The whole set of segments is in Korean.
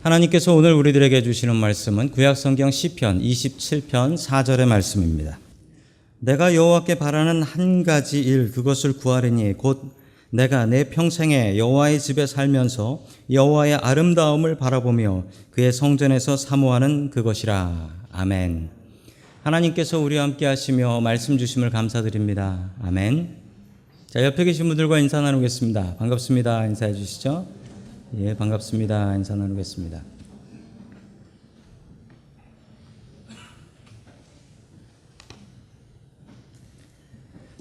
하나님께서 오늘 우리들에게 주시는 말씀은 구약성경 시편 27편 4절의 말씀입니다. 내가 여호와께 바라는 한 가지 일 그것을 구하리니 곧 내가 내 평생에 여호와의 집에 살면서 여호와의 아름다움을 바라보며 그의 성전에서 사모하는 그것이라. 아멘. 하나님께서 우리와 함께 하시며 말씀 주심을 감사드립니다. 아멘. 자, 옆에 계신 분들과 인사 나누겠습니다. 반갑습니다. 인사해 주시죠. 예, 반갑습니다. 인사 나누겠습니다.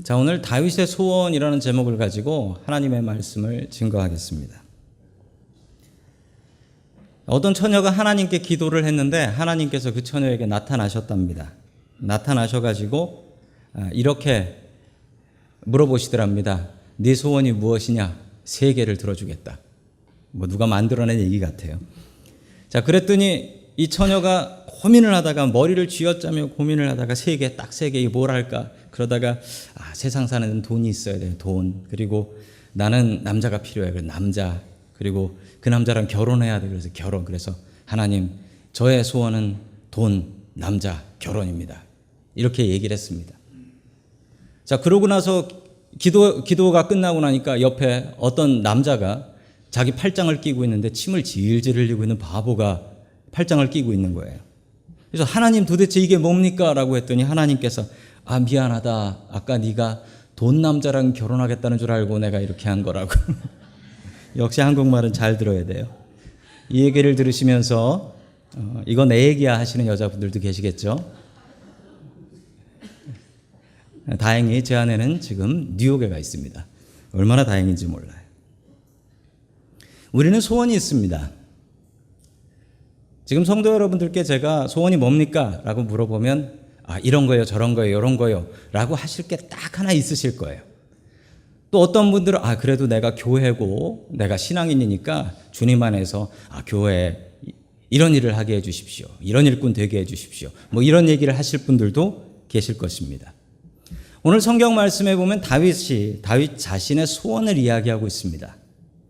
자, 오늘 다윗의 소원이라는 제목을 가지고 하나님의 말씀을 증거하겠습니다. 어떤 처녀가 하나님께 기도를 했는데 하나님께서 그 처녀에게 나타나셨답니다. 나타나셔가지고 이렇게 물어보시더랍니다. 네 소원이 무엇이냐? 3개를 들어주겠다. 뭐 누가 만들어낸 얘기 같아요. 자, 그랬더니 이 처녀가 고민을 하다가 머리를 쥐어짜며 고민을 하다가 3개, 딱 3개, 이게 뭘 할까? 그러다가 세상 사는 데는 돈이 있어야 돼요. 돈. 그리고 나는 남자가 필요해. 그래서 남자. 그리고 그 남자랑 결혼해야 돼. 그래서 결혼. 그래서 하나님, 저의 소원은 돈, 남자, 결혼입니다. 이렇게 얘기를 했습니다. 자, 그러고 나서 기도가 끝나고 나니까 옆에 어떤 남자가 자기 팔짱을 끼고 있는데 침을 질질 흘리고 있는 바보가 팔짱을 끼고 있는 거예요. 그래서 하나님 도대체 이게 뭡니까? 라고 했더니 하나님께서 미안하다. 아까 네가 돈 남자랑 결혼하겠다는 줄 알고 내가 이렇게 한 거라고. 역시 한국말은 잘 들어야 돼요. 이 얘기를 들으시면서 이거 내 얘기야 하시는 여자분들도 계시겠죠. 다행히 제 아내는 지금 뉴욕에 가 있습니다. 얼마나 다행인지 몰라요. 우리는 소원이 있습니다. 지금 성도 여러분들께 제가 소원이 뭡니까? 라고 물어보면 이런 거요, 저런 거요, 이런 거요 라고 하실 게 딱 하나 있으실 거예요. 또 어떤 분들은 그래도 내가 교회고 내가 신앙인이니까 주님 안에서 교회에 이런 일을 하게 해 주십시오. 이런 일꾼 되게 해 주십시오. 뭐 이런 얘기를 하실 분들도 계실 것입니다. 오늘 성경 말씀에 보면 다윗 자신의 소원을 이야기하고 있습니다.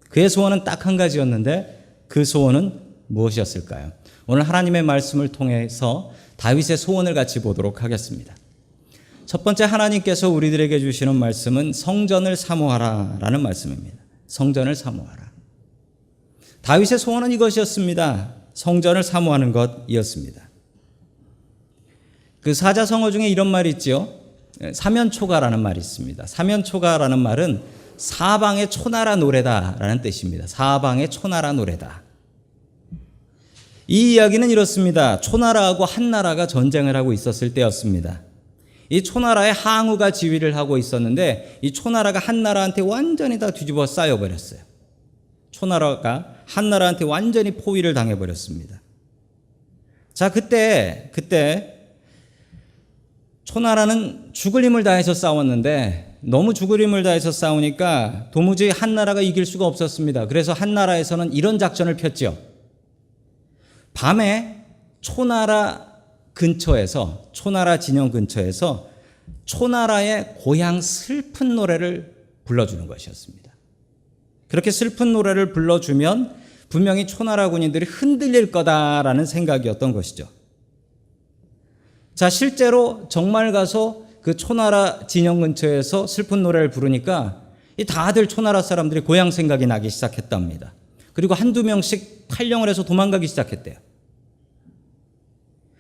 그의 소원은 딱 한 가지였는데 그 소원은 무엇이었을까요? 오늘 하나님의 말씀을 통해서 다윗의 소원을 같이 보도록 하겠습니다. 첫 번째, 하나님께서 우리들에게 주시는 말씀은 성전을 사모하라 라는 말씀입니다. 성전을 사모하라. 다윗의 소원은 이것이었습니다. 성전을 사모하는 것이었습니다. 그 사자성어 중에 이런 말이 있죠. 사면초가라는 말이 있습니다. 사면초가라는 말은 사방의 초나라 노래다라는 뜻입니다. 사방의 초나라 노래다. 이 이야기는 이렇습니다. 초나라하고 한나라가 전쟁을 하고 있었을 때였습니다. 이 초나라의 항우가 지휘를 하고 있었는데 이 초나라가 한나라한테 완전히 다 뒤집어 쌓여버렸어요. 초나라가 한나라한테 완전히 포위를 당해버렸습니다. 자, 그때 초나라는 죽을 힘을 다해서 싸웠는데 너무 죽을 힘을 다해서 싸우니까 도무지 한나라가 이길 수가 없었습니다. 그래서 한나라에서는 이런 작전을 폈죠. 밤에 초나라 진영 근처에서 초나라의 고향 슬픈 노래를 불러주는 것이었습니다. 그렇게 슬픈 노래를 불러주면 분명히 초나라 군인들이 흔들릴 거다라는 생각이었던 것이죠. 자, 실제로 정말 가서 그 초나라 진영 근처에서 슬픈 노래를 부르니까 다들 초나라 사람들이 고향 생각이 나기 시작했답니다. 그리고 한두 명씩 탈영을 해서 도망가기 시작했대요.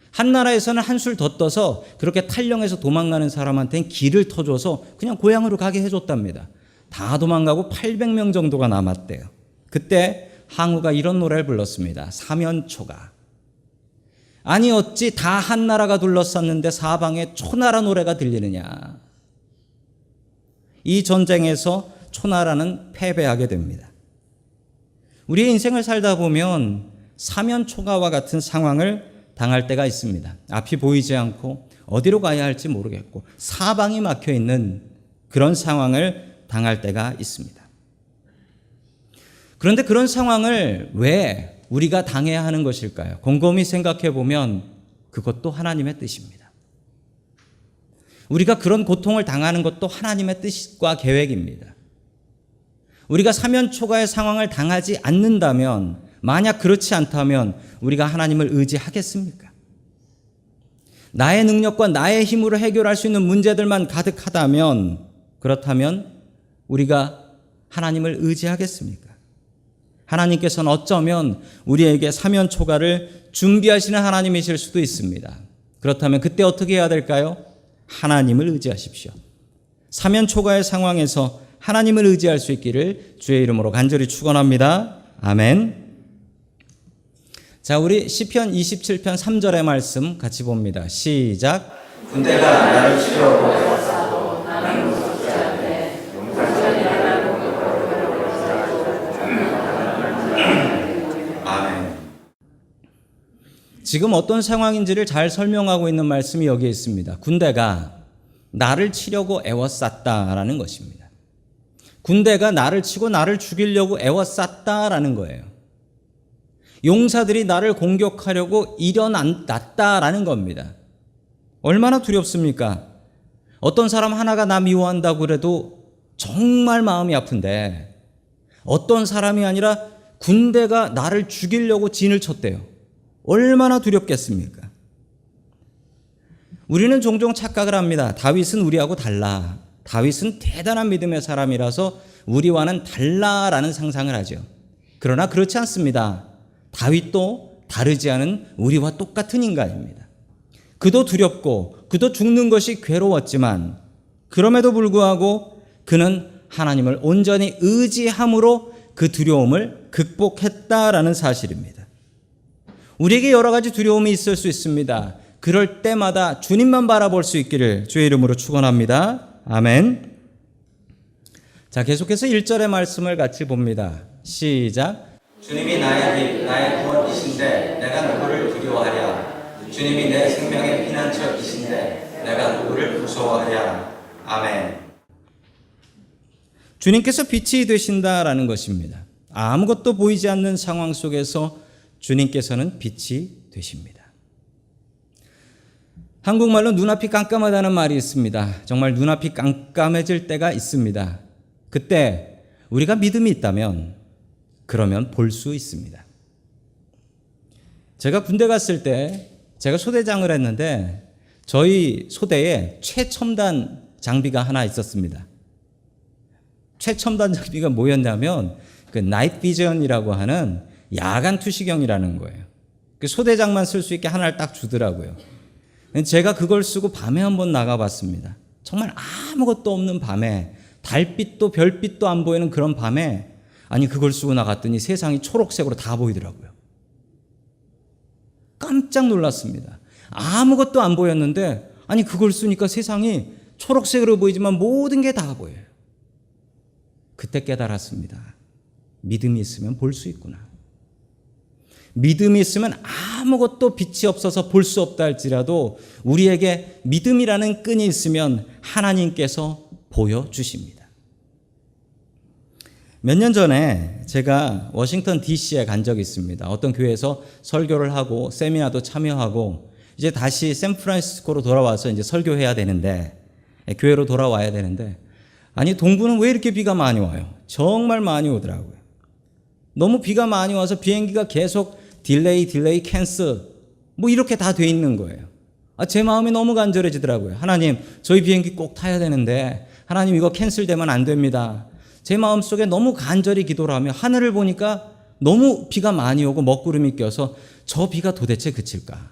한나라에서는 한술 더 떠서 그렇게 탈영해서 도망가는 사람한테는 길을 터줘서 그냥 고향으로 가게 해줬답니다. 다 도망가고 800명 정도가 남았대요. 그때 항우가 이런 노래를 불렀습니다. 사면초가. 아니 어찌 다 한나라가 둘러쌌는데 사방에 초나라 노래가 들리느냐. 이 전쟁에서 초나라는 패배하게 됩니다. 우리의 인생을 살다 보면 사면초가와 같은 상황을 당할 때가 있습니다. 앞이 보이지 않고 어디로 가야 할지 모르겠고 사방이 막혀있는 그런 상황을 당할 때가 있습니다. 그런데 그런 상황을 왜 우리가 당해야 하는 것일까요? 곰곰이 생각해 보면 그것도 하나님의 뜻입니다. 우리가 그런 고통을 당하는 것도 하나님의 뜻과 계획입니다. 우리가 사면초가의 상황을 당하지 않는다면 만약 그렇지 않다면 우리가 하나님을 의지하겠습니까? 나의 능력과 나의 힘으로 해결할 수 있는 문제들만 가득하다면, 그렇다면 우리가 하나님을 의지하겠습니까? 하나님께서는 어쩌면 우리에게 사면초가를 준비하시는 하나님이실 수도 있습니다. 그렇다면 그때 어떻게 해야 될까요? 하나님을 의지하십시오. 사면초가의 상황에서 하나님을 의지할 수 있기를 주의 이름으로 간절히 축원합니다. 아멘. 자, 우리 시편 27편 3절의 말씀 같이 봅니다. 시작. 군대가 나를 치려고 아멘. 지금 어떤 상황인지를 잘 설명하고 있는 말씀이 여기에 있습니다. 군대가 나를 치려고 애워쌌다라는 것입니다. 군대가 나를 치고 나를 죽이려고 애워쌌다라는 거예요. 용사들이 나를 공격하려고 일어났다라는 겁니다. 얼마나 두렵습니까? 어떤 사람 하나가 나 미워한다고 그래도 정말 마음이 아픈데, 어떤 사람이 아니라 군대가 나를 죽이려고 진을 쳤대요. 얼마나 두렵겠습니까? 우리는 종종 착각을 합니다. 다윗은 우리하고 달라. 다윗은 대단한 믿음의 사람이라서 우리와는 달라라는 상상을 하죠. 그러나 그렇지 않습니다. 다윗도 다르지 않은 우리와 똑같은 인간입니다. 그도 두렵고 그도 죽는 것이 괴로웠지만 그럼에도 불구하고 그는 하나님을 온전히 의지함으로 그 두려움을 극복했다라는 사실입니다. 우리에게 여러 가지 두려움이 있을 수 있습니다. 그럴 때마다 주님만 바라볼 수 있기를 주의 이름으로 축원합니다. 아멘. 자, 계속해서 1절의 말씀을 같이 봅니다. 시작. 주님이 나의 빛, 나의 구원이신데 내가 누구를 두려워하랴. 주님이 내 생명의 피난처이신데 내가 누구를 무서워하랴. 아멘. 주님께서 빛이 되신다라는 것입니다. 아무것도 보이지 않는 상황 속에서 주님께서는 빛이 되십니다. 한국말로 눈앞이 깜깜하다는 말이 있습니다. 정말 눈앞이 깜깜해질 때가 있습니다. 그때 우리가 믿음이 있다면 그러면 볼 수 있습니다. 제가 군대 갔을 때 제가 소대장을 했는데 저희 소대에 최첨단 장비가 하나 있었습니다. 최첨단 장비가 뭐였냐면 그 나이트 비전이라고 하는 야간 투시경이라는 거예요. 그 소대장만 쓸 수 있게 하나를 딱 주더라고요. 제가 그걸 쓰고 밤에 한번 나가봤습니다. 정말 아무것도 없는 밤에, 달빛도 별빛도 안 보이는 그런 밤에, 아니 그걸 쓰고 나갔더니 세상이 초록색으로 다 보이더라고요. 깜짝 놀랐습니다. 아무것도 안 보였는데 아니 그걸 쓰니까 세상이 초록색으로 보이지만 모든 게 다 보여요. 그때 깨달았습니다. 믿음이 있으면 볼 수 있구나. 믿음이 있으면 아무것도 빛이 없어서 볼 수 없다 할지라도 우리에게 믿음이라는 끈이 있으면 하나님께서 보여주십니다. 몇 년 전에 제가 워싱턴 DC에 간 적이 있습니다. 어떤 교회에서 설교를 하고 세미나도 참여하고 이제 다시 샌프란시스코로 돌아와서 이제 설교해야 되는데, 교회로 돌아와야 되는데, 아니 동부는 왜 이렇게 비가 많이 와요? 정말 많이 오더라고요. 너무 비가 많이 와서 비행기가 계속 딜레이 캔슬 뭐 이렇게 다 돼 있는 거예요. 제 마음이 너무 간절해지더라고요. 하나님, 저희 비행기 꼭 타야 되는데 하나님 이거 캔슬되면 안 됩니다. 제 마음속에 너무 간절히 기도를 하며 하늘을 보니까 너무 비가 많이 오고 먹구름이 껴서 저 비가 도대체 그칠까?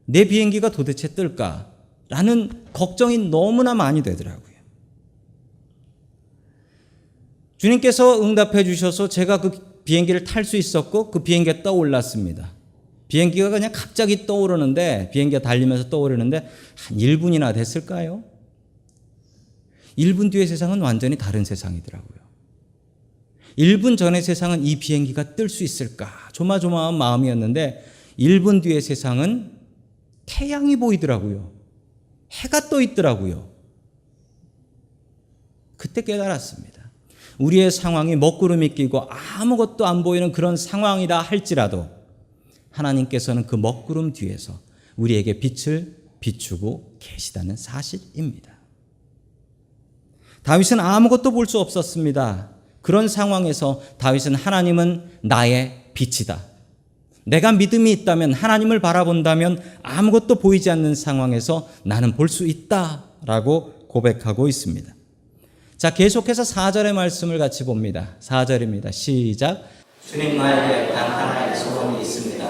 내 비행기가 도대체 뜰까? 라는 걱정이 너무나 많이 되더라고요. 주님께서 응답해 주셔서 제가 그 비행기를 탈 수 있었고 그 비행기가 떠올랐습니다. 비행기가 그냥 갑자기 떠오르는데, 비행기가 달리면서 떠오르는데 한 1분이나 됐을까요? 1분 뒤의 세상은 완전히 다른 세상이더라고요. 1분 전의 세상은 이 비행기가 뜰 수 있을까 조마조마한 마음이었는데 1분 뒤의 세상은 태양이 보이더라고요. 해가 떠 있더라고요. 그때 깨달았습니다. 우리의 상황이 먹구름이 끼고 아무것도 안 보이는 그런 상황이라 할지라도 하나님께서는 그 먹구름 뒤에서 우리에게 빛을 비추고 계시다는 사실입니다. 다윗은 아무것도 볼 수 없었습니다. 그런 상황에서 다윗은 하나님은 나의 빛이다. 내가 믿음이 있다면, 하나님을 바라본다면 아무것도 보이지 않는 상황에서 나는 볼 수 있다라고 고백하고 있습니다. 자, 계속해서 4절의 말씀을 같이 봅니다. 4절입니다. 시작. 주님, 나에게 단 하나의 소원이 있습니다.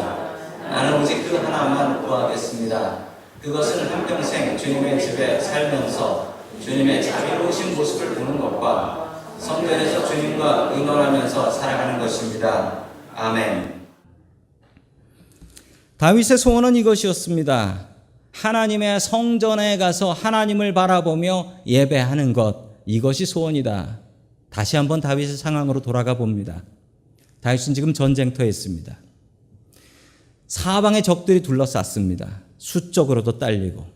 나는 오직 그 하나만 구하겠습니다. 그것은 한평생 주님의 집에 살면서 주님의 자비로우신 모습을 보는 것과 성전에서 주님과 의논하면서 살아가는 것입니다. 아멘. 다윗의 소원은 이것이었습니다. 하나님의 성전에 가서 하나님을 바라보며 예배하는 것, 이것이 소원이다. 다시 한번 다윗의 상황으로 돌아가 봅니다. 다윗은 지금 전쟁터에 있습니다. 사방의 적들이 둘러쌌습니다. 수적으로도 딸리고,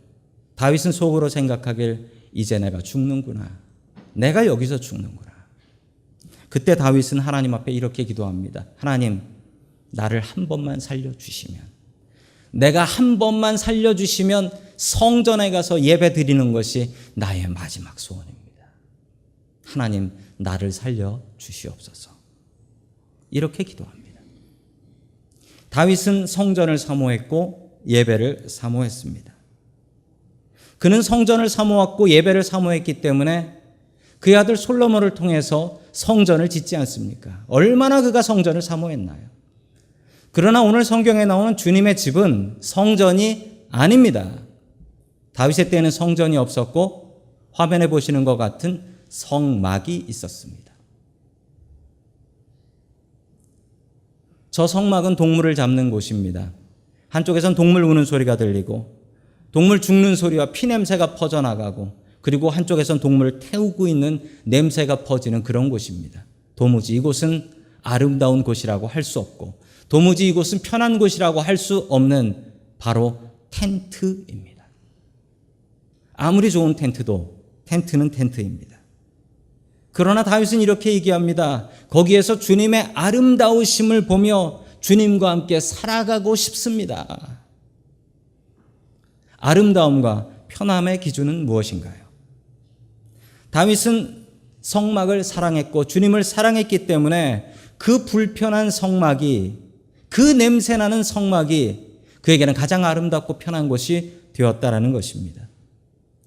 다윗은 속으로 생각하길, 이제 내가 죽는구나. 내가 여기서 죽는구나. 그때 다윗은 하나님 앞에 이렇게 기도합니다. 하나님, 나를 한 번만 살려주시면, 내가 한 번만 살려주시면 성전에 가서 예배 드리는 것이 나의 마지막 소원입니다. 하나님, 나를 살려주시옵소서. 이렇게 기도합니다. 다윗은 성전을 사모했고 예배를 사모했습니다. 그는 성전을 사모했고 예배를 사모했기 때문에 그의 아들 솔로몬을 통해서 성전을 짓지 않습니까? 얼마나 그가 성전을 사모했나요? 그러나 오늘 성경에 나오는 주님의 집은 성전이 아닙니다. 다윗의 때는 성전이 없었고 화면에 보시는 것 같은 성막이 있었습니다. 저 성막은 동물을 잡는 곳입니다. 한쪽에선 동물 우는 소리가 들리고 동물 죽는 소리와 피 냄새가 퍼져나가고, 그리고 한쪽에선 동물을 태우고 있는 냄새가 퍼지는 그런 곳입니다. 도무지 이곳은 아름다운 곳이라고 할 수 없고, 도무지 이곳은 편한 곳이라고 할 수 없는 바로 텐트입니다. 아무리 좋은 텐트도 텐트는 텐트입니다. 그러나 다윗은 이렇게 얘기합니다. 거기에서 주님의 아름다우심을 보며 주님과 함께 살아가고 싶습니다. 아름다움과 편함의 기준은 무엇인가요? 다윗은 성막을 사랑했고 주님을 사랑했기 때문에 그 불편한 성막이, 그 냄새나는 성막이 그에게는 가장 아름답고 편한 곳이 되었다라는 것입니다.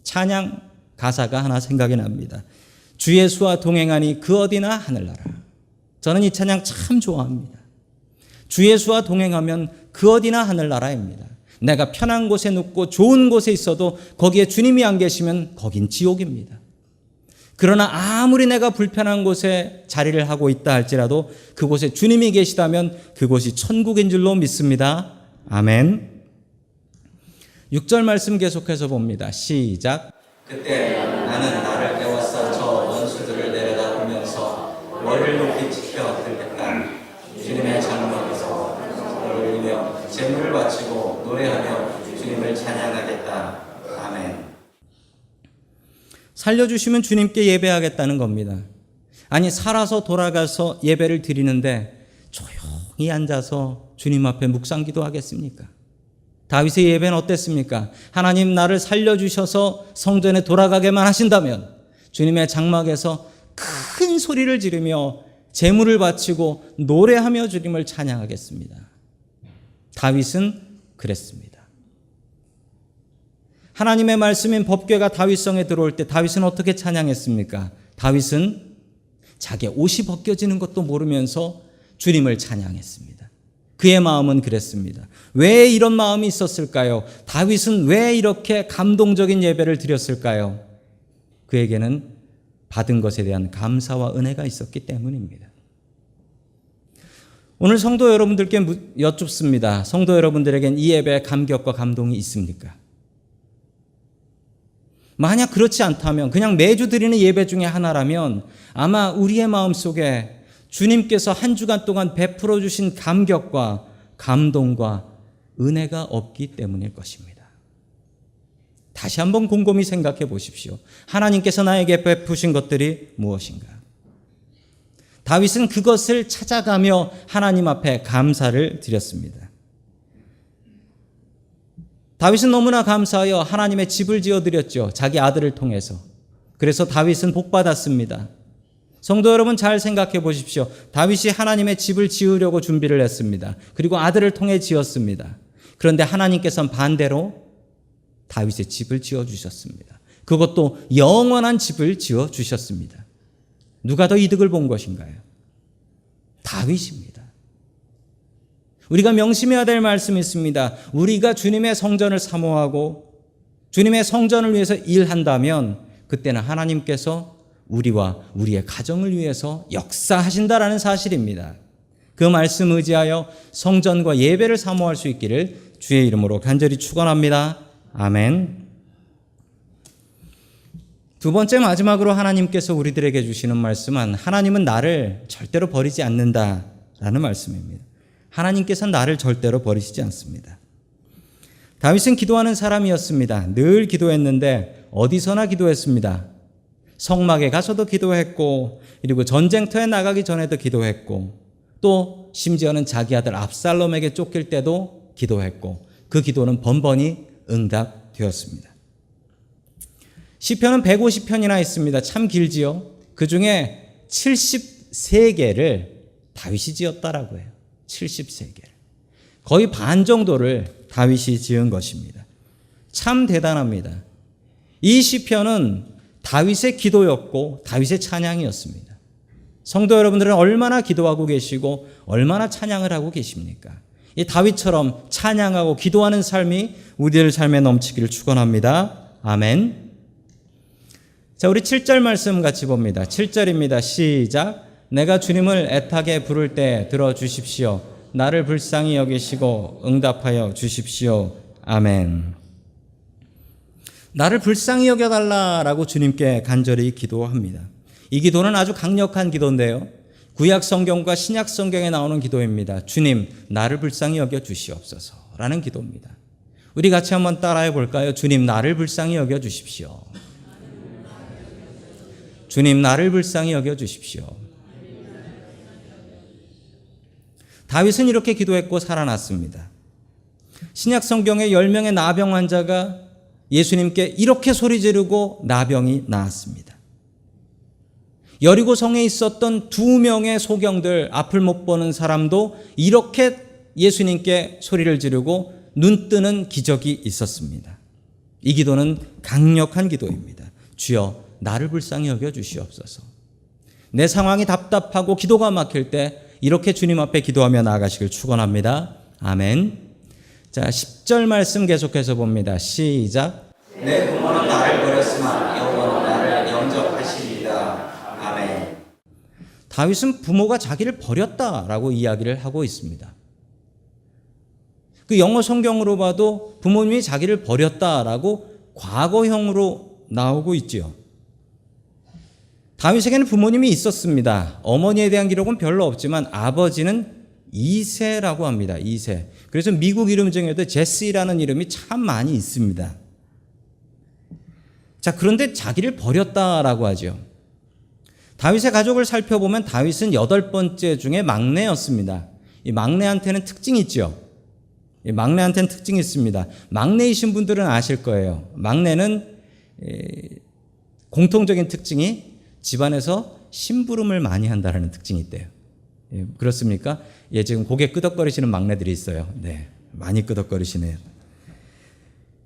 찬양 가사가 하나 생각이 납니다. 주 예수와 동행하니 그 어디나 하늘나라. 저는 이 찬양 참 좋아합니다. 주 예수와 동행하면 그 어디나 하늘나라입니다. 내가 편한 곳에 눕고 좋은 곳에 있어도 거기에 주님이 안 계시면 거긴 지옥입니다. 그러나 아무리 내가 불편한 곳에 자리를 하고 있다 할지라도 그곳에 주님이 계시다면 그곳이 천국인 줄로 믿습니다. 아멘. 6절 말씀 계속해서 봅니다. 시작. 그때 나는 나를 깨웠어 저 원수들을 내려다보면서 머리를 높이 지켜 들겠다. 주님의 장막에서 손을 올리며 제물을 바치고 노래하며 주님을 찬양하겠다. 아멘. 살려주시면 주님께 예배하겠다는 겁니다. 아니, 살아서 돌아가서 예배를 드리는데 조용히 앉아서 주님 앞에 묵상기도 하겠습니까? 다윗의 예배는 어땠습니까? 하나님, 나를 살려주셔서 성전에 돌아가게만 하신다면 주님의 장막에서 큰 소리를 지르며 제물을 바치고 노래하며 주님을 찬양하겠습니다. 다윗은 그랬습니다. 하나님의 말씀인 법궤가 다윗성에 들어올 때 다윗은 어떻게 찬양했습니까? 다윗은 자기의 옷이 벗겨지는 것도 모르면서 주님을 찬양했습니다. 그의 마음은 그랬습니다. 왜 이런 마음이 있었을까요? 다윗은 왜 이렇게 감동적인 예배를 드렸을까요? 그에게는 받은 것에 대한 감사와 은혜가 있었기 때문입니다. 오늘 성도 여러분들께 여쭙습니다. 성도 여러분들에겐 이 예배에 감격과 감동이 있습니까? 만약 그렇지 않다면, 그냥 매주 드리는 예배 중에 하나라면 아마 우리의 마음속에 주님께서 한 주간 동안 베풀어 주신 감격과 감동과 은혜가 없기 때문일 것입니다. 다시 한번 곰곰이 생각해 보십시오. 하나님께서 나에게 베푸신 것들이 무엇인가? 다윗은 그것을 찾아가며 하나님 앞에 감사를 드렸습니다. 다윗은 너무나 감사하여 하나님의 집을 지어드렸죠. 자기 아들을 통해서. 그래서 다윗은 복받았습니다. 성도 여러분 잘 생각해 보십시오. 다윗이 하나님의 집을 지으려고 준비를 했습니다. 그리고 아들을 통해 지었습니다. 그런데 하나님께서는 반대로 다윗의 집을 지어주셨습니다. 그것도 영원한 집을 지어주셨습니다. 누가 더 이득을 본 것인가요? 다윗입니다. 우리가 명심해야 될 말씀이 있습니다. 우리가 주님의 성전을 사모하고 주님의 성전을 위해서 일한다면 그때는 하나님께서 우리와 우리의 가정을 위해서 역사하신다라는 사실입니다. 그 말씀 의지하여 성전과 예배를 사모할 수 있기를 주의 이름으로 간절히 축원합니다. 아멘. 두 번째 마지막으로 하나님께서 우리들에게 주시는 말씀은 하나님은 나를 절대로 버리지 않는다라는 말씀입니다. 하나님께서는 나를 절대로 버리시지 않습니다. 다윗은 기도하는 사람이었습니다. 늘 기도했는데 어디서나 기도했습니다. 성막에 가서도 기도했고 그리고 전쟁터에 나가기 전에도 기도했고 또 심지어는 자기 아들 압살롬에게 쫓길 때도 기도했고 그 기도는 번번이 응답되었습니다. 시편은 150편이나 있습니다. 참 길지요. 그중에 73개를 다윗이 지었다라고 해요. 73개를. 거의 반 정도를 다윗이 지은 것입니다. 참 대단합니다. 이 시편은 다윗의 기도였고 다윗의 찬양이었습니다. 성도 여러분들은 얼마나 기도하고 계시고 얼마나 찬양을 하고 계십니까? 이 다윗처럼 찬양하고 기도하는 삶이 우리들 삶에 넘치기를 축원합니다. 아멘. 자, 우리 7절 말씀 같이 봅니다. 7절입니다. 시작. 내가 주님을 애타게 부를 때 들어주십시오. 나를 불쌍히 여기시고 응답하여 주십시오. 아멘. 나를 불쌍히 여겨달라라고 주님께 간절히 기도합니다. 이 기도는 아주 강력한 기도인데요. 구약 성경과 신약 성경에 나오는 기도입니다. 주님, 나를 불쌍히 여겨 주시옵소서라는 기도입니다. 우리 같이 한번 따라해 볼까요? 주님, 나를 불쌍히 여겨 주십시오. 주님, 나를 불쌍히 여겨 주십시오. 다윗은 이렇게 기도했고 살아났습니다. 신약 성경에 10명의 나병 환자가 예수님께 이렇게 소리 지르고 나병이 나았습니다. 여리고 성에 있었던 2명의 소경들, 앞을 못 보는 사람도 이렇게 예수님께 소리를 지르고 눈 뜨는 기적이 있었습니다. 이 기도는 강력한 기도입니다. 주여, 나를 불쌍히 여겨 주시옵소서. 내 상황이 답답하고 기도가 막힐 때 이렇게 주님 앞에 기도하며 나아가시길 축원합니다. 아멘. 자, 10절 말씀 계속해서 봅니다. 시작. 내 부모는 나를 버렸으나 여호와는 나를 영접하시리이다. 아멘. 다윗은 부모가 자기를 버렸다라고 이야기를 하고 있습니다. 그 영어 성경으로 봐도 부모님이 자기를 버렸다라고 과거형으로 나오고 있지요. 다윗에게는 부모님이 있었습니다. 어머니에 대한 기록은 별로 없지만 아버지는 이새라고 합니다. 이새. 그래서 미국 이름 중에도 제시라는 이름이 참 많이 있습니다. 자, 그런데 자기를 버렸다라고 하죠. 다윗의 가족을 살펴보면 다윗은 8번째 중에 막내였습니다. 이 막내한테는 특징이 있죠. 이 막내한테는 특징이 있습니다. 막내이신 분들은 아실 거예요. 막내는 공통적인 특징이 집안에서 심부름을 많이 한다는 특징이 있대요. 그렇습니까? 예, 지금 고개 끄덕거리시는 막내들이 있어요. 네, 많이 끄덕거리시네요.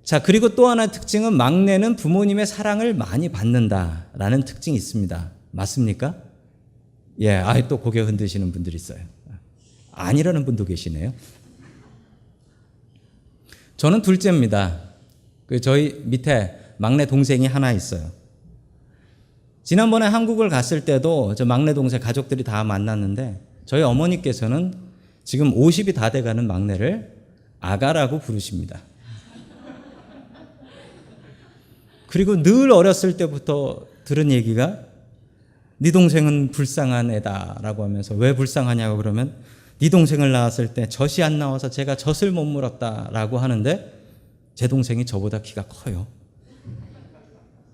자, 그리고 또 하나의 특징은 막내는 부모님의 사랑을 많이 받는다라는 특징이 있습니다. 맞습니까? 예, 또 고개 흔드시는 분들이 있어요. 아니라는 분도 계시네요. 저는 둘째입니다. 저희 밑에 막내 동생이 하나 있어요. 지난번에 한국을 갔을 때도 저 막내 동생 가족들이 다 만났는데 저희 어머니께서는 지금 50이 다 돼가는 막내를 아가라고 부르십니다. 그리고 늘 어렸을 때부터 들은 얘기가 네 동생은 불쌍한 애다라고 하면서 왜 불쌍하냐고 그러면 네 동생을 낳았을 때 젖이 안 나와서 제가 젖을 못 물었다라고 하는데 제 동생이 저보다 키가 커요.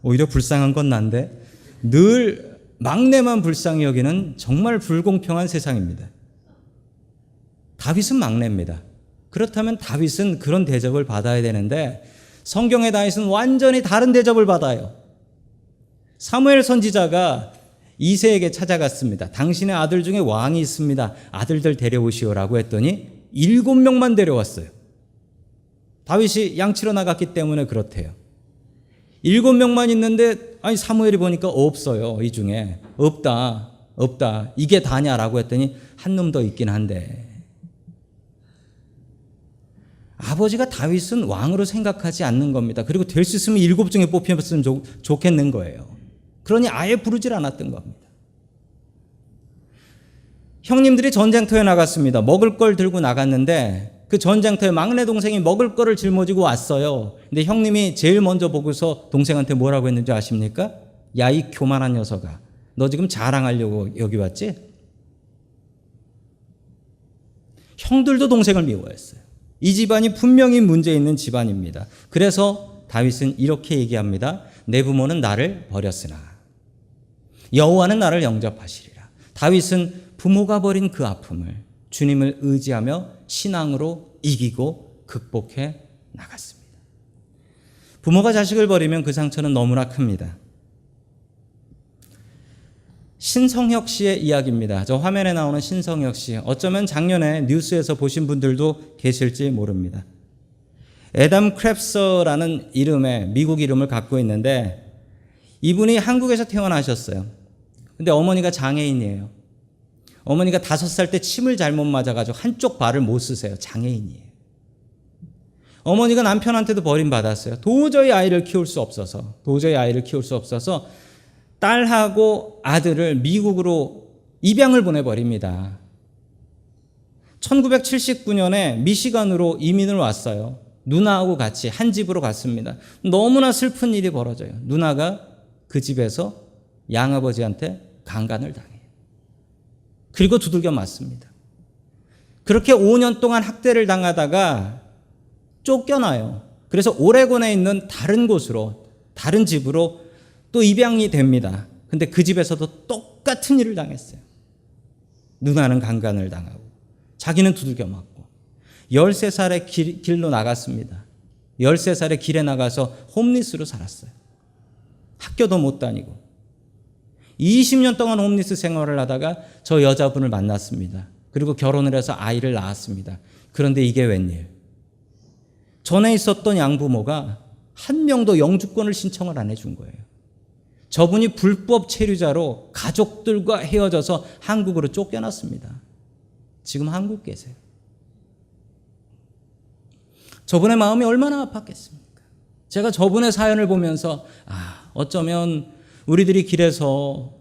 오히려 불쌍한 건 난데 늘 막내만 불쌍히 여기는 정말 불공평한 세상입니다. 다윗은 막내입니다. 그렇다면 다윗은 그런 대접을 받아야 되는데 성경의 다윗은 완전히 다른 대접을 받아요. 사무엘 선지자가 이새에게 찾아갔습니다. 당신의 아들 중에 왕이 있습니다. 아들들 데려오시오라고 했더니 7명만 데려왔어요. 다윗이 양치러 나갔기 때문에 그렇대요. 7명만 있는데 아니 사무엘이 보니까 없어요. 이 중에 없다. 이게 다냐라고 했더니 한 놈 더 있긴 한데, 아버지가 다윗은 왕으로 생각하지 않는 겁니다. 그리고 될 수 있으면 7 중에 뽑혔으면 좋겠는 거예요. 그러니 아예 부르질 않았던 겁니다. 형님들이 전쟁터에 나갔습니다. 먹을 걸 들고 나갔는데 그 전쟁터에 막내 동생이 먹을 거를 짊어지고 왔어요. 근데 형님이 제일 먼저 보고서 동생한테 뭐라고 했는지 아십니까? 야, 이 교만한 녀석아, 너 지금 자랑하려고 여기 왔지? 형들도 동생을 미워했어요. 이 집안이 분명히 문제 있는 집안입니다. 그래서 다윗은 이렇게 얘기합니다. 내 부모는 나를 버렸으나 여호와는 나를 영접하시리라. 다윗은 부모가 버린 그 아픔을 주님을 의지하며 신앙으로 이기고 극복해 나갔습니다. 부모가 자식을 버리면 그 상처는 너무나 큽니다. 신성혁 씨의 이야기입니다. 저 화면에 나오는 신성혁 씨, 어쩌면 작년에 뉴스에서 보신 분들도 계실지 모릅니다. 애담 크랩서라는 이름의 미국 이름을 갖고 있는데 이분이 한국에서 태어나셨어요. 근데 어머니가 장애인이에요. 어머니가 5살 때 침을 잘못 맞아가지고 한쪽 발을 못 쓰세요. 장애인이에요. 어머니가 남편한테도 버림받았어요. 도저히 아이를 키울 수 없어서 딸하고 아들을 미국으로 입양을 보내버립니다. 1979년에 미시간으로 이민을 왔어요. 누나하고 같이 한 집으로 갔습니다. 너무나 슬픈 일이 벌어져요. 누나가 그 집에서 양아버지한테 강간을 당해요. 그리고 두들겨 맞습니다. 그렇게 5년 동안 학대를 당하다가 쫓겨나요. 그래서 오레곤에 있는 다른 곳으로, 다른 집으로 또 입양이 됩니다. 근데 그 집에서도 똑같은 일을 당했어요. 누나는 강간을 당하고 자기는 두들겨 맞고 13살에 길로 나갔습니다. 13살에 길에 나가서 홈리스로 살았어요. 학교도 못 다니고 20년 동안 홈리스 생활을 하다가 저 여자분을 만났습니다. 그리고 결혼을 해서 아이를 낳았습니다. 그런데 이게 웬일? 전에 있었던 양부모가 한 명도 영주권을 신청을 안 해준 거예요. 저분이 불법 체류자로 가족들과 헤어져서 한국으로 쫓겨났습니다. 지금 한국 계세요. 저분의 마음이 얼마나 아팠겠습니까? 제가 저분의 사연을 보면서 어쩌면 우리들이 길에서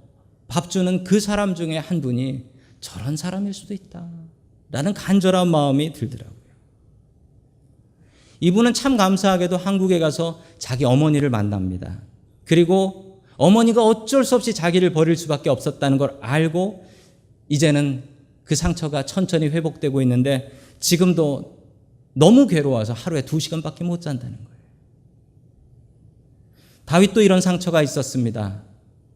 밥 주는 그 사람 중에 한 분이 저런 사람일 수도 있다 라는 간절한 마음이 들더라고요. 이분은 참 감사하게도 한국에 가서 자기 어머니를 만납니다. 그리고 어머니가 어쩔 수 없이 자기를 버릴 수밖에 없었다는 걸 알고 이제는 그 상처가 천천히 회복되고 있는데 지금도 너무 괴로워서 하루에 2시간밖에 못 잔다는 거예요. 다윗도 이런 상처가 있었습니다.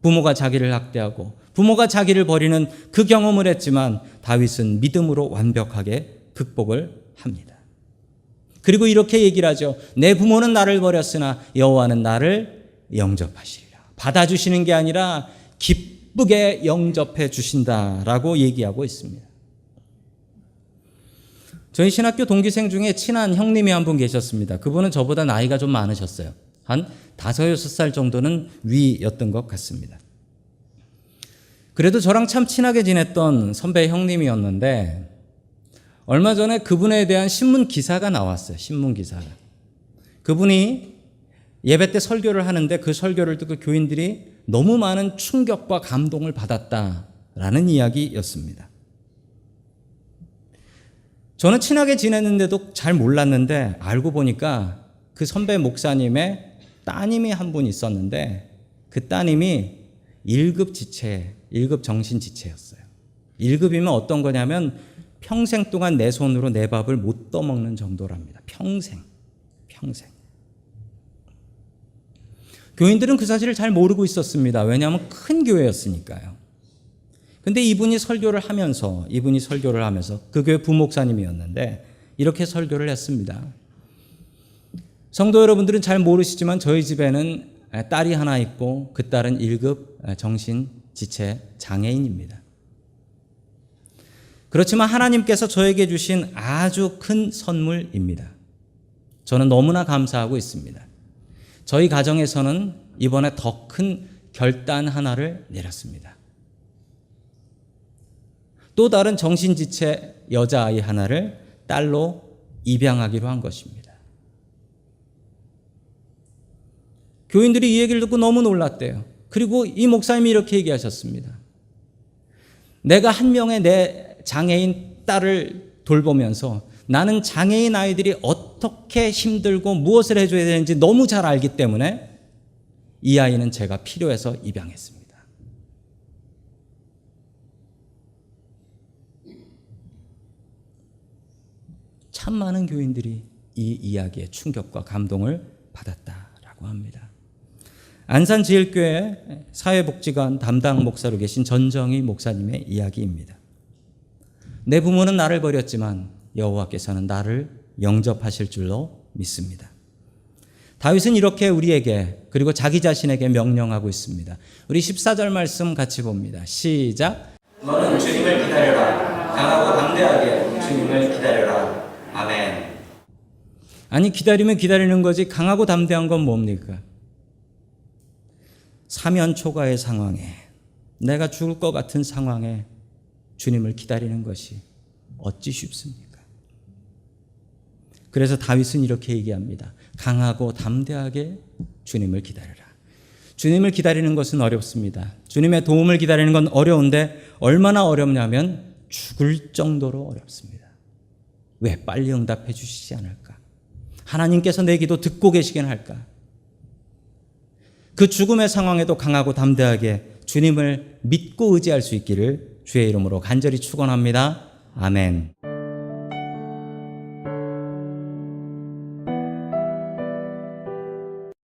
부모가 자기를 학대하고 부모가 자기를 버리는 그 경험을 했지만 다윗은 믿음으로 완벽하게 극복을 합니다. 그리고 이렇게 얘기를 하죠. 내 부모는 나를 버렸으나 여호와는 나를 영접하시리라. 받아주시는 게 아니라 기쁘게 영접해 주신다라고 얘기하고 있습니다. 저희 신학교 동기생 중에 친한 형님이 한 분 계셨습니다. 그분은 저보다 나이가 좀 많으셨어요. 한 5-6살 정도는 위였던 것 같습니다. 그래도 저랑 참 친하게 지냈던 선배 형님이었는데 얼마 전에 그분에 대한 신문 기사가 나왔어요. 신문 기사가. 그분이 예배 때 설교를 하는데 그 설교를 듣고 교인들이 너무 많은 충격과 감동을 받았다라는 이야기였습니다. 저는 친하게 지냈는데도 잘 몰랐는데 알고 보니까 그 선배 목사님의 따님이 한 분 있었는데 그 따님이 1급 정신지체였어요. 1급이면 어떤 거냐면 평생 동안 내 손으로 내 밥을 못 떠먹는 정도랍니다. 평생. 교인들은 그 사실을 잘 모르고 있었습니다. 왜냐하면 큰 교회였으니까요. 근데 이분이 설교를 하면서 그 교회 부목사님이었는데 이렇게 설교를 했습니다. 성도 여러분들은 잘 모르시지만 저희 집에는 딸이 하나 있고 그 딸은 1급 정신 지체 장애인입니다. 그렇지만 하나님께서 저에게 주신 아주 큰 선물입니다. 저는 너무나 감사하고 있습니다. 저희 가정에서는 이번에 더 큰 결단 하나를 내렸습니다. 또 다른 정신지체 여자아이 하나를 딸로 입양하기로 한 것입니다. 교인들이 이 얘기를 듣고 너무 놀랐대요. 그리고 이 목사님이 이렇게 얘기하셨습니다. 내가 한 명의 내 장애인 딸을 돌보면서 나는 장애인 아이들이 어떻게 힘들고 무엇을 해줘야 되는지 너무 잘 알기 때문에 이 아이는 제가 필요해서 입양했습니다. 참 많은 교인들이 이 이야기에 충격과 감동을 받았다라고 합니다. 안산제일교회 사회복지관 담당 목사로 계신 전정희 목사님의 이야기입니다. 내 부모는 나를 버렸지만 여호와께서는 나를 영접하실 줄로 믿습니다. 다윗은 이렇게 우리에게 그리고 자기 자신에게 명령하고 있습니다. 우리 14절 말씀 같이 봅니다. 시작. 너는 주님을 기다려라. 강하고 담대하게 주님을 기다려라. 아멘. 아니 기다리면 기다리는 거지 강하고 담대한 건 뭡니까? 사면 초가의 상황에 내가 죽을 것 같은 상황에 주님을 기다리는 것이 어찌 쉽습니까? 그래서 다윗은 이렇게 얘기합니다. 강하고 담대하게 주님을 기다려라. 주님을 기다리는 것은 어렵습니다. 주님의 도움을 기다리는 건 어려운데 얼마나 어렵냐면 죽을 정도로 어렵습니다. 왜 빨리 응답해 주시지 않을까? 하나님께서 내 기도 듣고 계시긴 할까? 그 죽음의 상황에도 강하고 담대하게 주님을 믿고 의지할 수 있기를 주의 이름으로 간절히 축원합니다. 아멘.